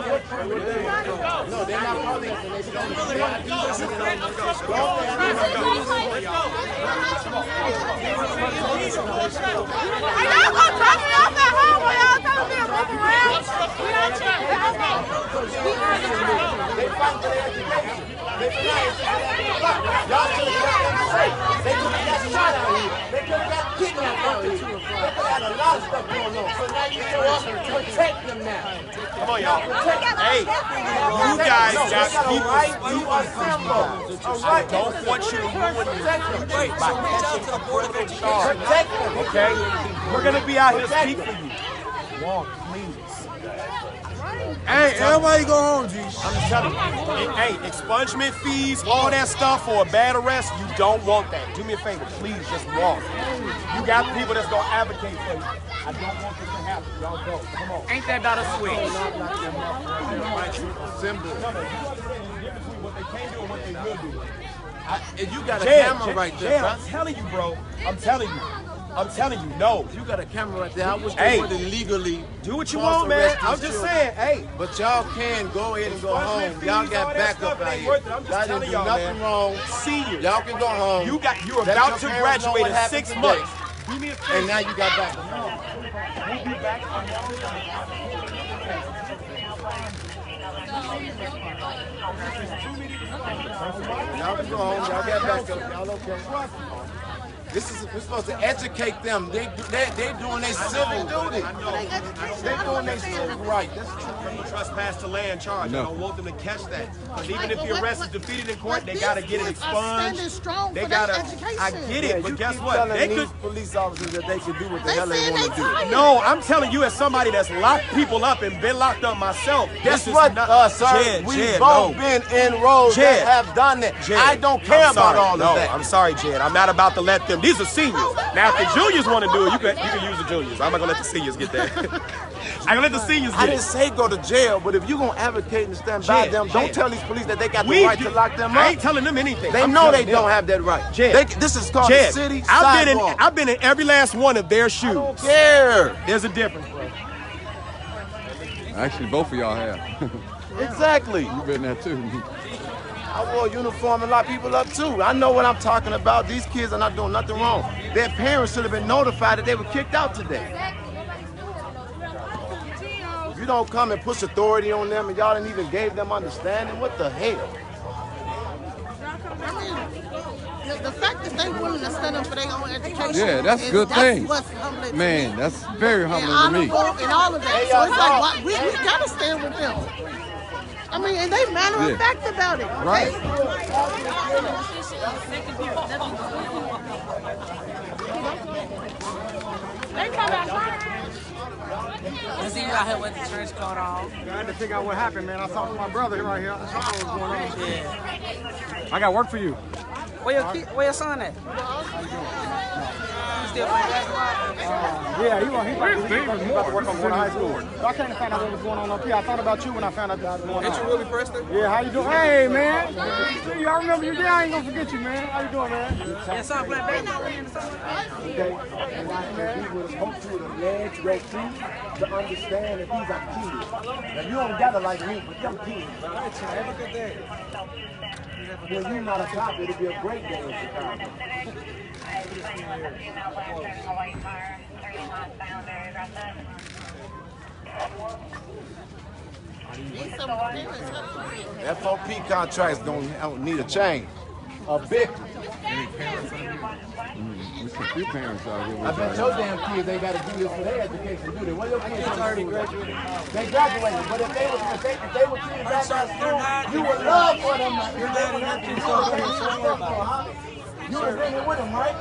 Speaker 2: No, they're not police.
Speaker 14: You can't accept the floor traffic. Let's go.
Speaker 12: Are y'all gonna drop me off at home while y'all telling me to move around?
Speaker 2: They fight for their education. They fight. Y'all should have got them straight. They could have got shot out here. They could have got kidnapped out here. They could have had a lot of stuff going on. So now you show up and protect them now.
Speaker 5: Come on, y'all. Hey, you guys got people.
Speaker 2: You are symbols.
Speaker 5: I don't want you to ruin this.
Speaker 9: Wait, so reach out to the Board of Education.
Speaker 2: Protect them.
Speaker 5: Okay? We're going to be out here to speak for you. Walk, please.
Speaker 3: Hey, everybody go home, G.
Speaker 5: I'm just telling you. Hey, expungement fees, all that stuff for a bad arrest, you don't want that. Do me a favor, please just walk. You got people that's going to advocate for you. I don't want this to happen. Y'all go. Come on.
Speaker 8: Ain't that about a switch?
Speaker 2: Symbol.
Speaker 5: What they can't do and what they will do.
Speaker 2: And you got a camera right there, bro.
Speaker 5: I'm telling you, bro. I'm telling you, no.
Speaker 2: You got a camera right there. I wish
Speaker 5: Hey.
Speaker 2: they would illegally
Speaker 5: Do what you want, man. I'm just saying, hey.
Speaker 2: But y'all can go ahead and go home. Y'all got backup out here.
Speaker 5: I'm just
Speaker 2: Y'all
Speaker 5: telling
Speaker 2: didn't do
Speaker 5: y'all,
Speaker 2: nothing
Speaker 5: man.
Speaker 2: wrong.
Speaker 5: Seniors.
Speaker 2: Y'all can go home.
Speaker 5: You're
Speaker 2: Let
Speaker 5: about to
Speaker 2: your parents know
Speaker 5: graduate
Speaker 2: what
Speaker 5: in
Speaker 2: happened
Speaker 5: 6
Speaker 2: today.
Speaker 5: months. Do me a favor.
Speaker 2: And now you got backup.
Speaker 5: We'll be back.
Speaker 2: Y'all can go home. Y'all got backup. Y'all okay? We're supposed to educate them. They're doing their civil duty. They're doing their civil right.
Speaker 5: Trespass to land charge. I don't want them to catch that. Because even if the arrest is defeated in court, they got to get it expunged. They got to. I get it, but guess what? They could.
Speaker 2: Police officers that they can do what the hell they want to do.
Speaker 5: No, I'm telling you, as somebody that's locked people up and been locked up myself.
Speaker 2: Guess what, sir? We've both been in roles that have done that. I don't care about all of that.
Speaker 5: I'm sorry, Jed. I'm not about to let them. These are seniors. Now, if the juniors want to do it, you can use the juniors. I'm not gonna let the seniors get that. I'm gonna let the seniors get it.
Speaker 2: I didn't say go to jail, but if you're gonna advocate and stand by them, don't tell these police that they got the right to lock them up.
Speaker 5: I ain't telling them anything.
Speaker 2: They know they don't have that right. This is called the city sidewalk.
Speaker 5: I've been in every last one of their shoes. I
Speaker 2: don't care.
Speaker 5: There's a difference, bro.
Speaker 3: Actually, both of y'all have.
Speaker 2: Exactly.
Speaker 3: You've been there too.
Speaker 2: I wore a uniform and lock people up too. I know what I'm talking about. These kids are not doing nothing wrong. Their parents should have been notified that they were kicked out today. You don't come and push authority on them and y'all didn't even gave them understanding. What the hell?
Speaker 1: the fact that they willing to stand up for their own education.
Speaker 3: Yeah, that's a good thing.
Speaker 1: What's humbling.
Speaker 3: Man, that's very humbling to me.
Speaker 1: And all of that. So it's like, we gotta stand with them. I mean, and they matter of fact about it.
Speaker 3: Right.
Speaker 12: They come out.
Speaker 15: I see you out here with the church coat on.
Speaker 16: I had to figure out what happened, man. I talked to my brother right here. I saw what was going on. Yeah. I got work for you.
Speaker 15: Where your son at? You still playing basketball?
Speaker 16: Yeah, he about to work on going to high school. So I came to find out what was going on up here. I thought about you when I found out that was going on.
Speaker 5: Ain't you really Preston?
Speaker 16: Yeah, how you doing? Hey, man. I remember you. Yeah, I ain't gonna forget you, man. How you doing, man?
Speaker 15: Yeah, son playing basketball.
Speaker 16: Okay. And we would hope to have led your feet to understand that these are kids. Now, you don't gather like me, but them kids. Have a good day. When you're not a cop, it'll be a great day in Chicago.
Speaker 2: FOP contracts don't need a change. A big one.
Speaker 3: There's a few parents out here.
Speaker 2: I bet your damn kids ain't got to do this for their education, do they? What your kids already graduated? They graduated, but if they were kids back out of school, you would love for them. You would have been here with them, right?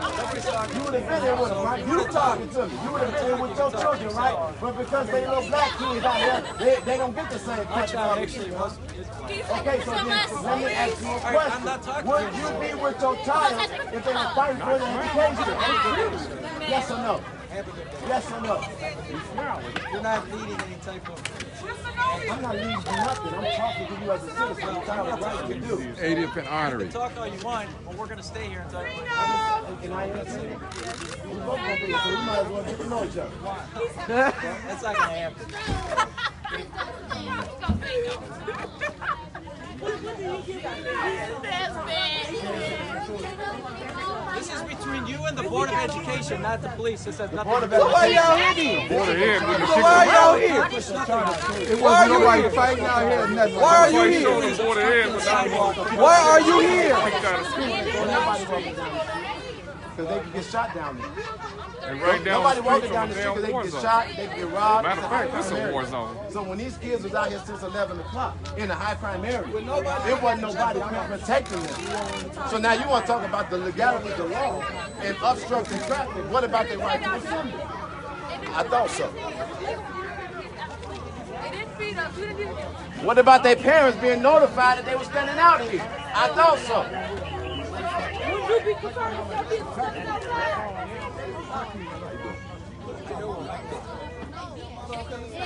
Speaker 2: You would have been here with them, right? You talking to me. You would have been here with your children, right? But because they little black kids out here, they don't get the same question. Okay, so then let me ask you a question. Would you be with your child if they were fighting for their education? Yes or no? Yes or no?
Speaker 9: You're not leading any type of...
Speaker 16: I'm not leading you nothing. I'm talking to you as a citizen. I'm telling you what you do.
Speaker 3: 80th and Artery.
Speaker 9: You can talk all you want, but we're going to stay here until you...
Speaker 16: And I ain't saying it. We're both going to be here, so we might as well get to know each other.
Speaker 9: That's not going to happen. This is between you and the Board of Education, not the police. This has nothing to do with it.
Speaker 16: Why y'all here?
Speaker 14: Board of Ed,
Speaker 16: Why y'all here?
Speaker 3: It wasn't nobody fighting out here. Nothing.
Speaker 16: Why are you here? Why are you here? Because they can get shot down there.
Speaker 14: And right down
Speaker 16: Nobody
Speaker 14: the
Speaker 16: walking
Speaker 14: street
Speaker 16: down the street because they can get shot, they can get robbed.
Speaker 14: Matter of fact, that's a war zone.
Speaker 16: So when these kids was out here since 11 o'clock in a high crime area, it wasn't nobody protecting them. So now you want to talk about the legality of the law and obstructing traffic. What about their right to assembly? I thought so. What about their parents being notified that they were standing out here? I thought so.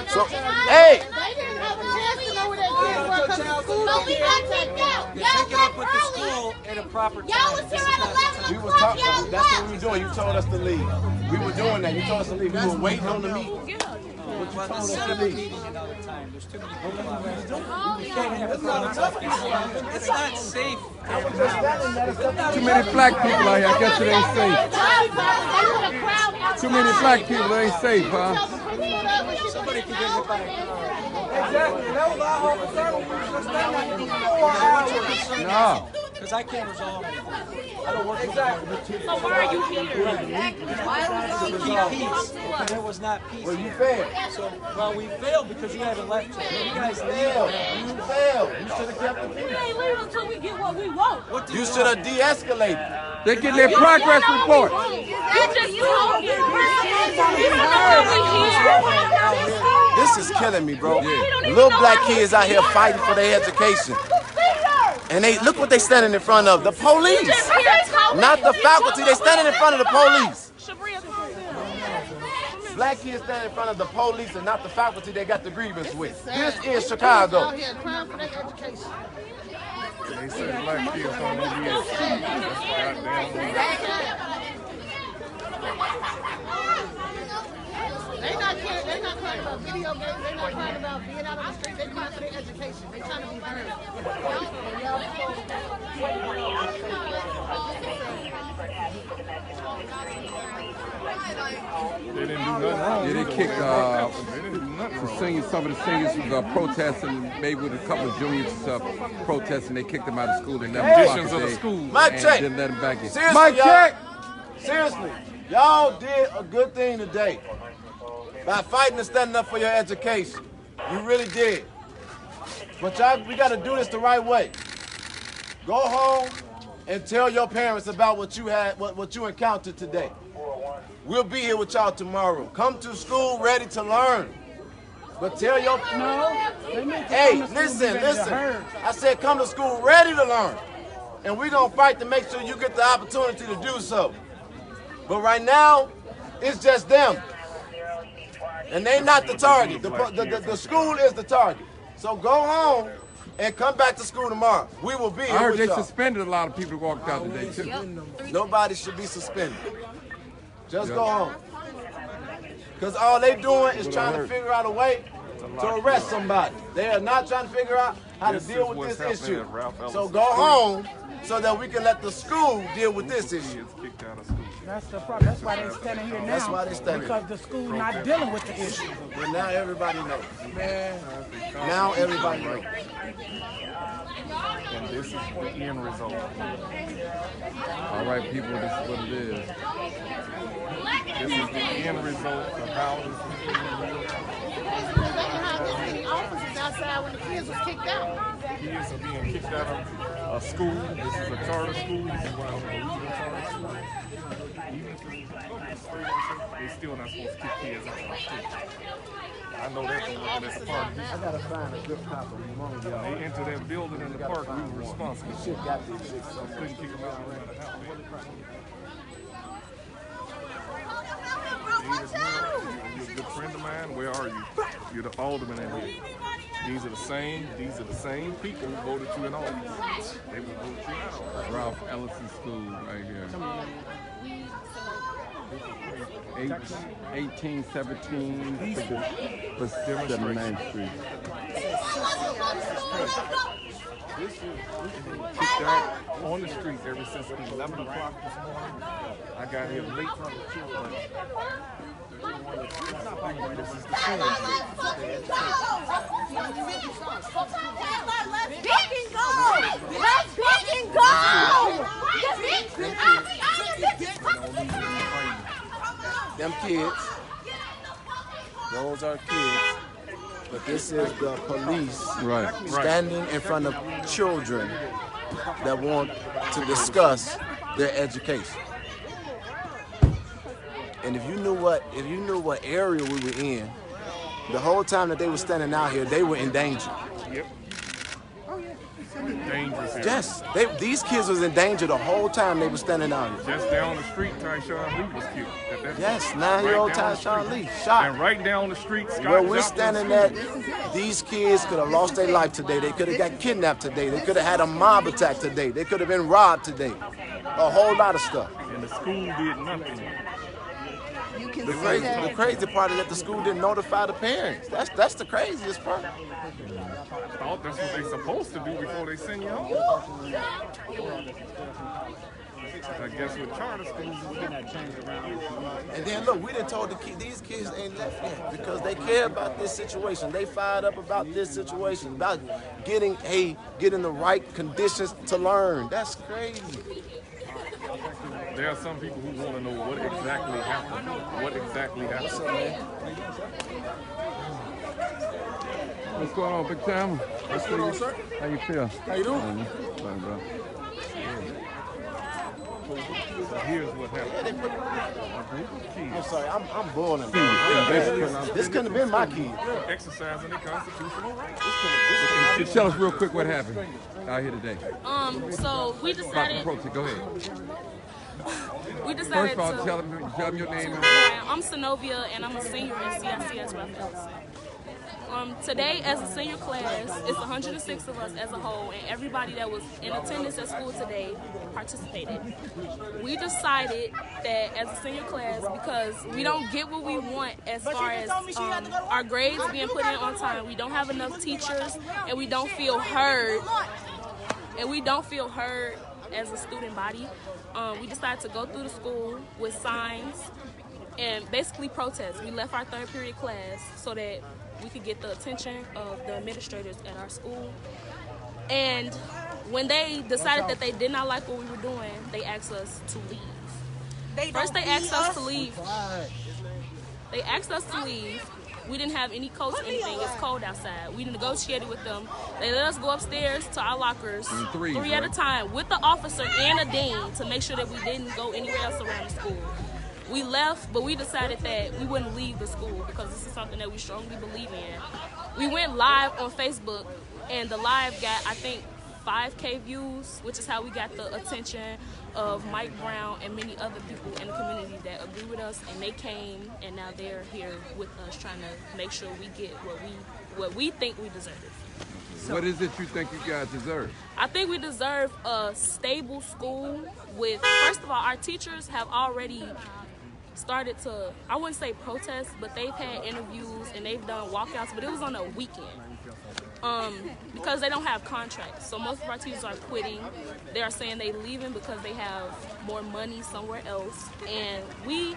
Speaker 16: So, hey!
Speaker 12: They didn't have a chance to know where their kids were because the school but we got kicked out. Y'all left early.
Speaker 9: At a proper time.
Speaker 12: Y'all was here at 11
Speaker 16: We was talking, that's what we were doing. You told us to leave. We were doing that. You told us to leave. We were waiting on the meeting. But you told us to leave.
Speaker 9: There's too many people out there. It's not safe.
Speaker 3: Too many black people out here. I guess it ain't safe. Too many black people. It ain't safe, huh?
Speaker 9: Somebody can get hit by a car. Exactly. That was our whole concern when we were just standing like 4 hours.
Speaker 3: No.
Speaker 9: Because I can't resolve anything. I don't work exactly.
Speaker 12: So why are you here?
Speaker 9: To keep peace. And there was not peace.
Speaker 16: Well, you failed.
Speaker 9: So, well, we failed because you haven't left yet. You guys
Speaker 16: failed. You failed. You should have kept the peace.
Speaker 12: We ain't leaving until we get what we want.
Speaker 16: You should have de-escalated.
Speaker 3: They get their progress report.
Speaker 12: You just told me.
Speaker 2: This is killing me, bro. Little black kids out here fighting for their education. And they look what they standing in front of. The police. Not the faculty. They standing in front of the police. Black kids standing in front of the police and not the faculty they got the grievance with. This is Chicago.
Speaker 1: They
Speaker 14: said black kids don't know the education.
Speaker 1: They not crying about video games. They not crying about being out on the street. They crying for their education. They trying to be heard.
Speaker 14: They didn't do nothing wrong.
Speaker 3: Yeah, they kicked.
Speaker 14: They didn't do nothing
Speaker 3: Some of the seniors were protesting, maybe with a couple of juniors protesting. They kicked them out of school. They
Speaker 2: Conditions
Speaker 3: of
Speaker 2: the school.
Speaker 3: Mike check. Didn't let them back in.
Speaker 2: Seriously,
Speaker 3: Mike check.
Speaker 2: Seriously, y'all did a good thing today by fighting and standing up for your education. You really did. But we got to do this the right way. Go home and tell your parents about what you had, what you encountered today. We'll be here with y'all tomorrow. Come to school ready to learn. But tell your hey, listen. I said come to school ready to learn. And we're gonna fight to make sure you get the opportunity to do so. But right now, it's just them. And they not the target. The school is the target. So go home and come back to school tomorrow. We will be here
Speaker 3: I heard
Speaker 2: with
Speaker 3: they
Speaker 2: y'all.
Speaker 3: suspended a lot of people who walked out today too.
Speaker 2: Nobody should be suspended. Just go home. Because all they doing is trying to figure out a way to arrest somebody. They are not trying to figure out how to deal with this issue. So go home so that we can let the school deal with this issue.
Speaker 17: That's the problem. That's why they're standing here now.
Speaker 2: That's why they're standing.
Speaker 17: Because the school not dealing with the issue.
Speaker 2: But now everybody knows. Now everybody knows.
Speaker 14: And this is the end result.
Speaker 3: All right, people, this is what it is.
Speaker 14: This is the end result of how
Speaker 1: officers outside when the kids was kicked out.
Speaker 14: kids are being kicked out of school. This is a charter school. This is why I'm a regional charter school. Even if they're still not supposed to kick kids out of the street. I know that from working at the park.
Speaker 16: I gotta find a good cop among y'all.
Speaker 14: They enter that building in the park, we were responsible.
Speaker 16: Shit got to exist.
Speaker 14: So couldn't kick them out no matter how bad. You're a good friend of mine. Where are you? You're the alderman in here. These are the same people who voted you in office. They will vote you out.
Speaker 3: Ralph Ellison School right here. 1817 for 79th Street.
Speaker 14: This is kicked out on the street ever since 11 o'clock this morning. I got here late. This is the
Speaker 2: Them kids, those are kids, but this is the police standing in front of children that want to discuss their education. And if you knew what area we were in, the whole time that they were standing out here, they were in danger.
Speaker 14: Yep. Dangerous area.
Speaker 2: Yes, these kids was in danger the whole time they were standing out here.
Speaker 14: Just down the street, Tyshawn Lee was killed.
Speaker 2: Yes, 9-year-old Tyshawn Lee shot.
Speaker 14: And right down the street,
Speaker 2: where we're standing at, these kids could have lost their life today. They could have got kidnapped today. They could have had a mob attack today. They could have been robbed today. A whole lot of stuff.
Speaker 14: And the school did nothing.
Speaker 2: The crazy part is that the school didn't notify the parents. That's the craziest part.
Speaker 14: I thought that's what they're supposed to do before they send you home. I guess with charter schools,
Speaker 2: and then look, we done told these kids ain't left yet because they care about this situation. They fired up about this situation, about getting the right conditions to learn. That's crazy.
Speaker 14: There are some people who want to know what exactly happened. What exactly happened?
Speaker 3: What's going on, Big Time?
Speaker 14: What's going on, sir?
Speaker 3: How you feel?
Speaker 14: How you doing?
Speaker 3: Fine, bro.
Speaker 14: So here's what happened.
Speaker 2: I'm sorry, I'm boiling. This couldn't have been my kid.
Speaker 14: Exercising their constitutional rights.
Speaker 3: Just tell us real quick what happened out here today.
Speaker 7: So we decided.
Speaker 3: Go ahead.
Speaker 7: We decided
Speaker 3: First of all,
Speaker 7: to.
Speaker 3: tell them your name.
Speaker 7: I'm Synovia, and I'm a senior in CICS Ralph Ellison. Today, as a senior class, it's 106 of us as a whole, and everybody that was in attendance at school today participated. We decided that as a senior class, because we don't get what we want as far as our grades being put in on time, we don't have enough teachers, and we don't feel heard. As a student body, we decided to go through the school with signs and basically protest. We left our third period class so that we could get the attention of the administrators at our school. And when they decided that they did not like what we were doing, they asked us to leave. First, they asked us to leave. They asked us to leave. We didn't have any coats or anything. It's cold outside. We negotiated with them. They let us go upstairs to our lockers, three at a time, with the officer and a dean to make sure that we didn't go anywhere else around the school. We left, but we decided that we wouldn't leave the school because this is something that we strongly believe in. We went live on Facebook, and the live got, I think, 5K views, which is how we got the attention of Mike Brown and many other people in the community that agree with us, and they came, and now they're here with us trying to make sure we get what we think we deserve.
Speaker 3: What is it you think you guys deserve?
Speaker 7: I think we deserve a stable school with, first of all, our teachers have already started to, I wouldn't say protest, but they've had interviews and they've done walkouts, but it was on a weekend. Because they don't have contracts. So most of our teachers are quitting. They are saying they're leaving because they have more money somewhere else. And we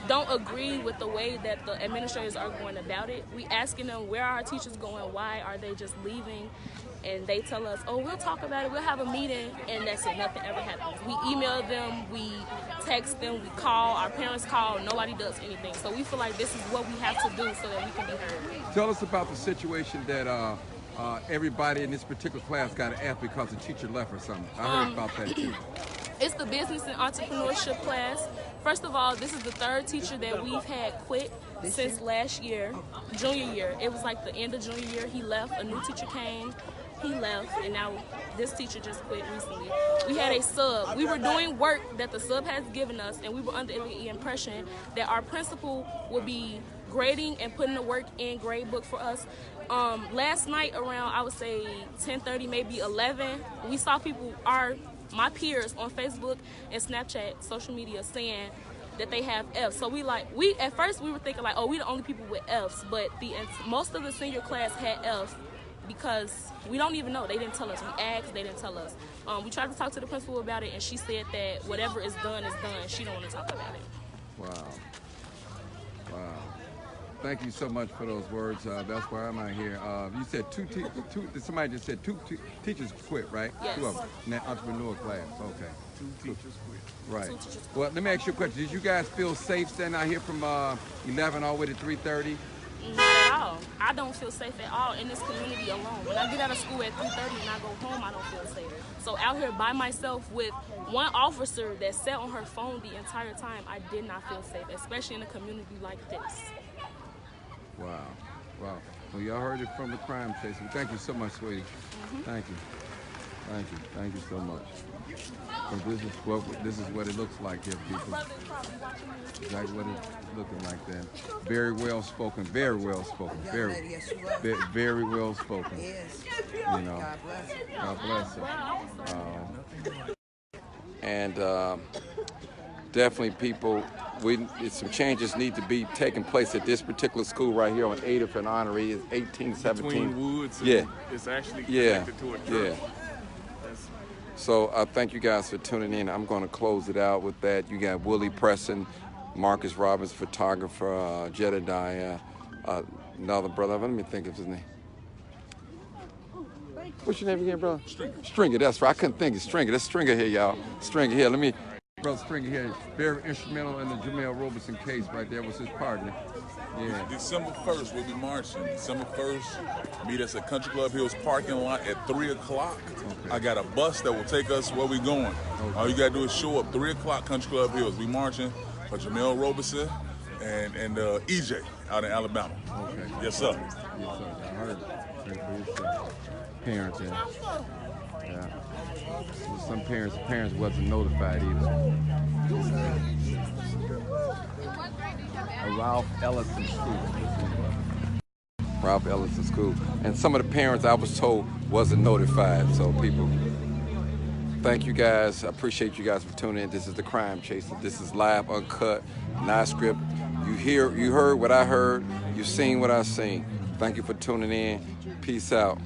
Speaker 7: don't agree with the way that the administrators are going about it. We asking them, where are our teachers going? Why are they just leaving? And they tell us, oh, we'll talk about it, we'll have a meeting, and that's it, nothing ever happens. We email them, we text them, we call, our parents call, nobody does anything. So we feel like this is what we have to do so that we can be heard.
Speaker 3: Tell us about the situation that everybody in this particular class got an F because the teacher left or something. I heard about that too.
Speaker 7: It's the business and entrepreneurship class. First of all, this is the third teacher that we've had quit since last year, junior year. It was like the end of junior year, he left, a new teacher came, he left, and now this teacher just quit recently. We had a sub. We were doing work that the sub has given us, and we were under the impression that our principal would be grading and putting the work in grade book for us. Last night around, I would say 10:30, maybe 11, we saw people, my peers on Facebook and Snapchat, social media, saying that they have Fs. So at first we were thinking like, oh, we the only people with Fs, but most of the senior class had Fs because we don't even know. They didn't tell us. We asked, they didn't tell us. We tried to talk to the principal about it, and she said that whatever is done is done. She don't want to talk about it.
Speaker 3: Wow. Wow. Thank you so much for those words. That's why I'm out here. You said somebody just said two teachers quit, right?
Speaker 7: Yes.
Speaker 3: 2 of them in that entrepreneur class. Okay.
Speaker 14: 2 teachers quit.
Speaker 3: Right.
Speaker 7: 2 teachers quit.
Speaker 3: Well, let me ask you a question. Did you guys feel safe standing out here from 11 all the way to 3:30?
Speaker 7: Not at all. I don't feel safe at all in this community alone. When I get out of school at 3:30 and I go home, I don't feel safe. So out here by myself with one officer that sat on her phone the entire time, I did not feel safe, especially in a community like this.
Speaker 3: Wow. Wow. Well, y'all heard it from the Crimechaser. Thank you so much, sweetie. Thank you. Thank you. Thank you so much. This is what it looks like here, people. Exactly what it's looking like then. Very well spoken. Very well spoken. Very well spoken.
Speaker 18: Yes.
Speaker 3: You know. God bless her. And definitely, people. Some changes need to be taking place at this particular school right here on 8th and Honorary. It's 1817.
Speaker 14: Between Woods and it's actually connected to a church.
Speaker 3: So I thank you guys for tuning in. I'm going to close it out with that. You got Willie Preston, Marcus Robbins, photographer, Jedediah, another brother. Let me think of his name. What's your name again, brother? Stringer, that's right. I couldn't think of Stringer. That's Stringer here, y'all. Stringer here. Brother Stringer here, very instrumental in the Jamel Robeson case right there, was his partner. Yeah.
Speaker 19: December 1st, we'll be marching. December 1st, meet us at Country Club Hills parking lot at 3 o'clock. Okay. I got a bus that will take us where we're going. Okay. All you got to do is show up 3 o'clock, Country Club Hills. We marching for Jamel Robeson and EJ out in Alabama.
Speaker 3: Okay.
Speaker 19: Yes, sir.
Speaker 3: Yes, sir. I heard it. Parents, yeah. Some parents wasn't notified either. Ralph Ellison School. Ralph Ellison School. And some of the parents, I was told, wasn't notified. So people, thank you guys. I appreciate you guys for tuning in. This is the Crimechaser. This is live, uncut, not script. You heard what I heard. You've seen what I've seen. Thank you for tuning in. Peace out.